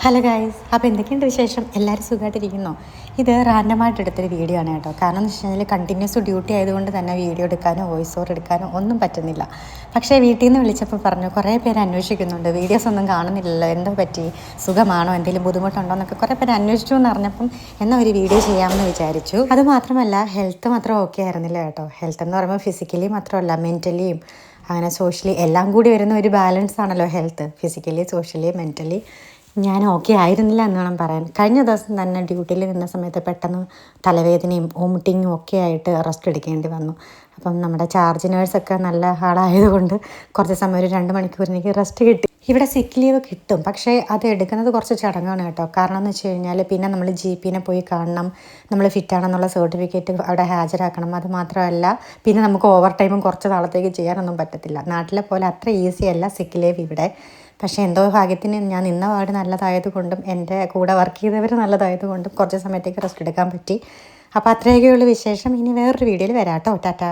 Hello guys, അപ്പോൾ എന്തൊക്കെയുണ്ട് വിശേഷം? എല്ലാവരും സുഖമായിട്ടിരിക്കുന്നോ? ഇത് റാൻഡമായിട്ട് എടുത്തൊരു വീഡിയോ ആണ് കേട്ടോ. കാരണം എന്ന് വെച്ച് കഴിഞ്ഞാൽ കണ്ടിന്യൂസ് ഡ്യൂട്ടി ആയതുകൊണ്ട് തന്നെ വീഡിയോ എടുക്കാനോ വോയിസ് ഓവർ എടുക്കാനോ ഒന്നും പറ്റുന്നില്ല. പക്ഷേ വീട്ടിൽ നിന്ന് വിളിച്ചപ്പോൾ പറഞ്ഞു, കുറേ പേര് അന്വേഷിക്കുന്നുണ്ട്, വീഡിയോസ് ഒന്നും കാണുന്നില്ലല്ലോ, എന്തോ പറ്റി, സുഖമാണോ, എന്തെങ്കിലും ബുദ്ധിമുട്ടുണ്ടോ എന്നൊക്കെ കുറേ പേര് അന്വേഷിച്ചു എന്ന് അറിഞ്ഞപ്പം എന്നാൽ ഒരു വീഡിയോ ചെയ്യാമെന്ന് വിചാരിച്ചു. അതുമാത്രമല്ല, ഹെൽത്ത് മാത്രം ഓക്കെ ആയിരുന്നില്ല കേട്ടോ. ഹെൽത്ത് എന്ന് പറയുമ്പോൾ ഫിസിക്കലി മാത്രമല്ല, മെൻ്റലിയും അങ്ങനെ സോഷ്യലി എല്ലാം കൂടി വരുന്ന ഒരു ബാലൻസ് ആണല്ലോ ഹെൽത്ത്. ഫിസിക്കലി, സോഷ്യലി, മെൻ്റലി ഞാൻ ഓക്കെ ആയിരുന്നില്ല എന്ന് വേണം പറയാൻ. കഴിഞ്ഞ ദിവസം തന്നെ ഡ്യൂട്ടിയിൽ നിന്ന സമയത്ത് പെട്ടെന്ന് തലവേദനയും വോമിറ്റിങ്ങും ഒക്കെ ആയിട്ട് റെസ്റ്റ് എടുക്കേണ്ടി വന്നു. അപ്പം നമ്മുടെ ചാർജ് നേഴ്സൊക്കെ നല്ല ആളായതുകൊണ്ട് കുറച്ച് സമയം ഒരു 2 മണിക്കൂർ എനിക്ക് റെസ്റ്റ് കിട്ടി. ഇവിടെ സിക്ക് ലീവ് കിട്ടും, പക്ഷേ അത് എടുക്കുന്നത് കുറച്ച് ചടങ്ങാണ് കേട്ടോ. കാരണം എന്ന് വെച്ച് കഴിഞ്ഞാൽ പിന്നെ നമ്മൾ GP-നെ പോയി കാണണം, നമ്മൾ ഫിറ്റാണെന്നുള്ള സർട്ടിഫിക്കറ്റ് അവിടെ ഹാജരാക്കണം. അത് മാത്രമല്ല, പിന്നെ നമുക്ക് ഓവർ ടൈമും കുറച്ച് നാളത്തേക്ക് ചെയ്യാനൊന്നും പറ്റത്തില്ല. നാട്ടിലെ പോലെ അത്ര ഈസി അല്ല സിക്ക് ലീവ് ഇവിടെ. പക്ഷേ എന്തോ ഭാഗ്യത്തിന് ഞാൻ നിന്ന വാർഡ് നല്ലതായതുകൊണ്ടും എൻ്റെ കൂടെ വർക്ക് ചെയ്തവർ നല്ലതായതുകൊണ്ടും കുറച്ച് സമയത്തേക്ക് റെസ്റ്റ് എടുക്കാൻ പറ്റി. അപ്പോൾ അത്രയൊക്കെയുള്ള വിശേഷം. ഇനി വേറൊരു വീഡിയോയിൽ വരാം കേട്ടോ. ടാറ്റാ.